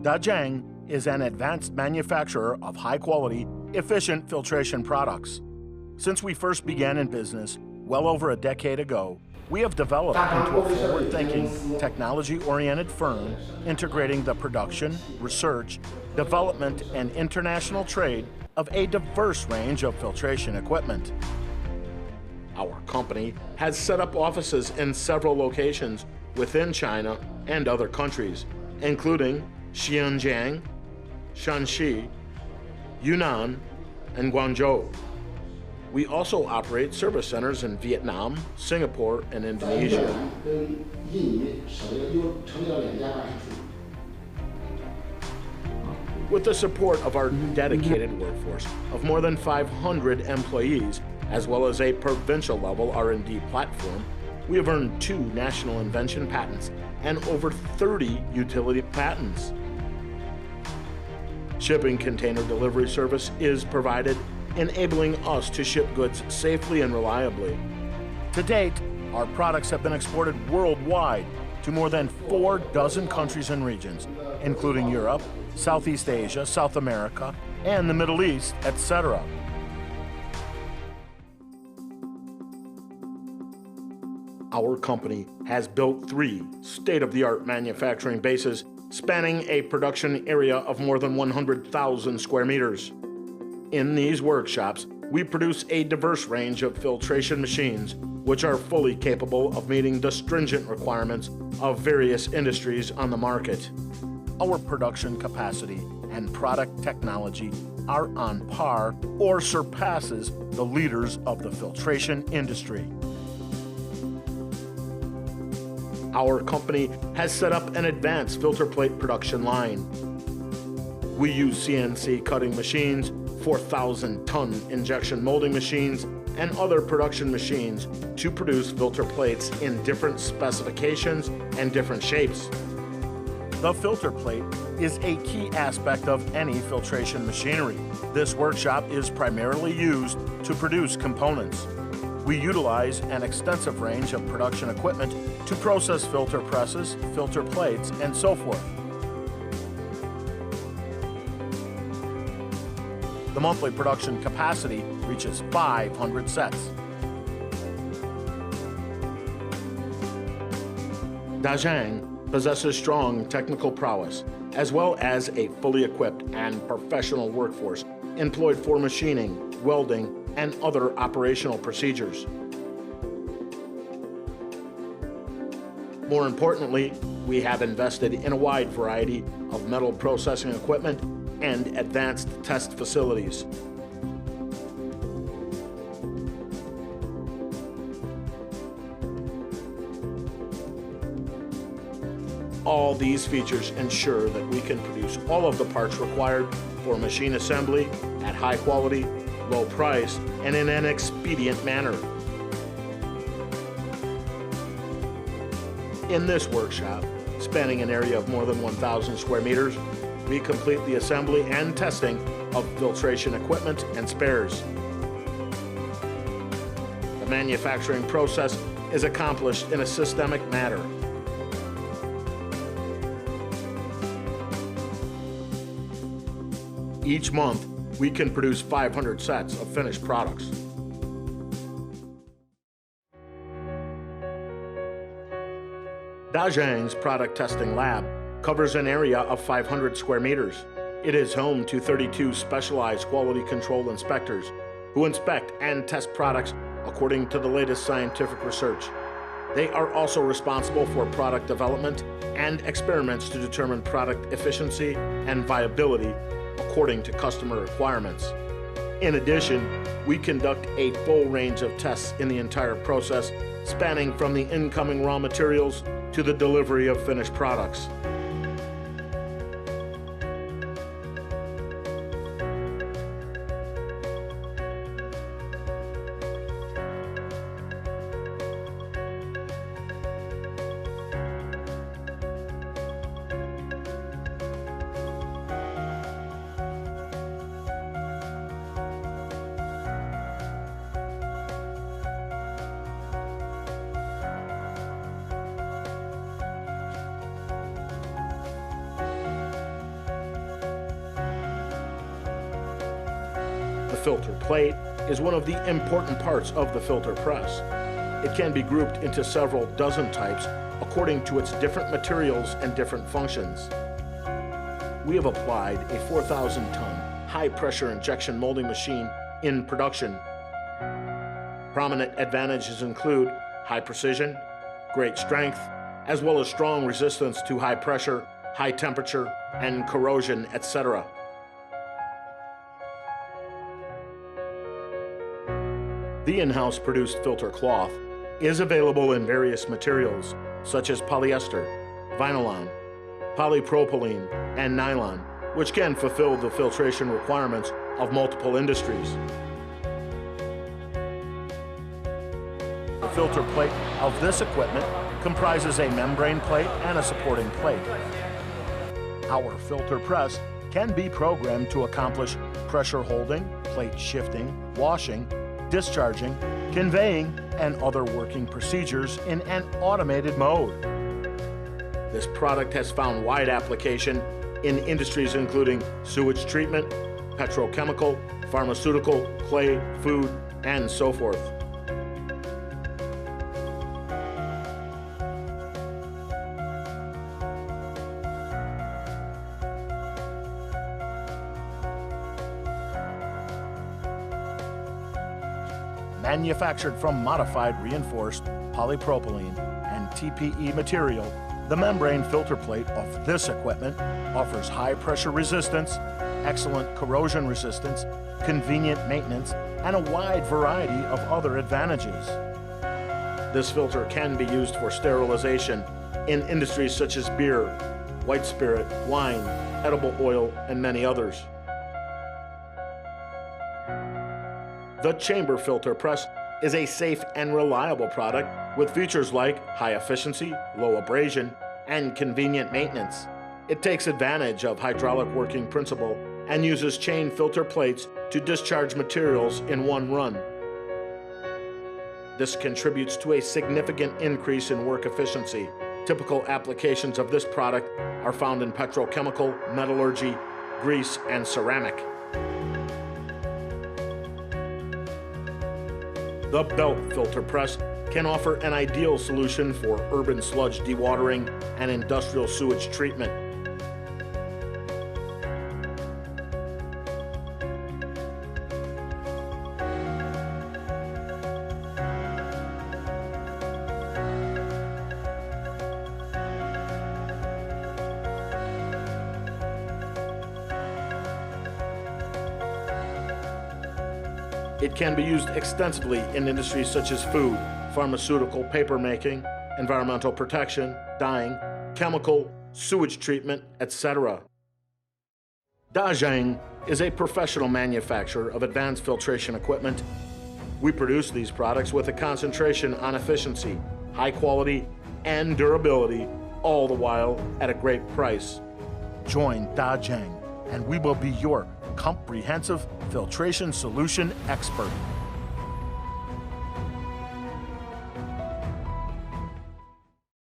Dazhang is an advanced manufacturer of high-quality, efficient filtration products. Since we first began in business well over a decade ago, we have developed into a forward-thinking, technology-oriented firm integrating the production, research, development, and international trade of a diverse range of filtration equipment. Our company has set up offices in several locations within China and other countries, including Xinjiang, Shanghai, Yunnan, and Guangzhou. We also operate service centers in Vietnam, Singapore, and Indonesia. With the support of our dedicated workforce of more than 500 employees, as well as a provincial-level R&D platform, we have earned 2 national invention patents and over 30 utility patents. Shipping container delivery service is provided, enabling us to ship goods safely and reliably. To date, our products have been exported worldwide to more than 4 dozen countries and regions, including Europe, Southeast Asia, South America, and the Middle East, etc. Our company has built 3 state-of-the-art manufacturing bases spanning a production area of more than 100,000 square meters. In these workshops, we produce a diverse range of filtration machines, which are fully capable of meeting the stringent requirements of various industries on the market. Our production capacity and product technology are on par or surpasses the leaders of the filtration industry. Our company has set up an advanced filter plate production line. We use CNC cutting machines, 4,000-ton injection molding machines, and other production machines to produce filter plates in different specifications and different shapes. The filter plate is a key aspect of any filtration machinery. This workshop is primarily used to produce components. We utilize an extensive range of production equipment to process filter presses, filter plates, and so forth. The monthly production capacity reaches 500 sets. Dazhang possesses strong technical prowess, as well as a fully equipped and professional workforce employed for machining, welding, and other operational procedures. More importantly, we have invested in a wide variety of metal processing equipment and advanced test facilities. All these features ensure that we can produce all of the parts required for machine assembly at high quality, low price, and in an expedient manner. In this workshop, spanning an area of more than 1,000 square meters, we complete the assembly and testing of filtration equipment and spares. The manufacturing process is accomplished in a systemic manner. Each month, we can produce 500 sets of finished products. Dazhang's product testing lab covers an area of 500 square meters. It is home to 32 specialized quality control inspectors who inspect and test products according to the latest scientific research. They are also responsible for product development and experiments to determine product efficiency and viability according to customer requirements. In addition, we conduct a full range of tests in the entire process, spanning from the incoming raw materials to the delivery of finished products. filter plate is one of the important parts of the filter press. It can be grouped into several dozen types according to its different materials and different functions. We have applied a 4,000-ton high-pressure injection molding machine in production. Prominent advantages include high precision, great strength, as well as strong resistance to high pressure, high temperature, and corrosion, etc. The in-house produced filter cloth is available in various materials such as polyester, vinylon, polypropylene, and nylon, which can fulfill the filtration requirements of multiple industries. The filter plate of this equipment comprises a membrane plate and a supporting plate. Our filter press can be programmed to accomplish pressure holding, plate shifting, washing, discharging, conveying, and other working procedures in an automated mode. This product has found wide application in industries including sewage treatment, petrochemical, pharmaceutical, clay, food, and so forth. Manufactured from modified reinforced polypropylene and TPE material, the membrane filter plate of this equipment offers high pressure resistance, excellent corrosion resistance, convenient maintenance, and a wide variety of other advantages. This filter can be used for sterilization in industries such as beer, white spirit, wine, edible oil, and many others. The chamber filter press is a safe and reliable product with features like high efficiency, low abrasion, and convenient maintenance. It takes advantage of hydraulic working principle and uses chain filter plates to discharge materials in one run. This contributes to a significant increase in work efficiency. Typical applications of this product are found in petrochemical, metallurgy, grease, and ceramic. The belt filter press can offer an ideal solution for urban sludge dewatering and industrial sewage treatment. It can be used extensively in industries such as food, pharmaceutical, paper making, environmental protection, dyeing, chemical, sewage treatment, etc. Dazhang is a professional manufacturer of advanced filtration equipment. We produce these products with a concentration on efficiency, high quality, and durability, all the while at a great price. Join Dazhang, and we will be your comprehensive filtration solution expert.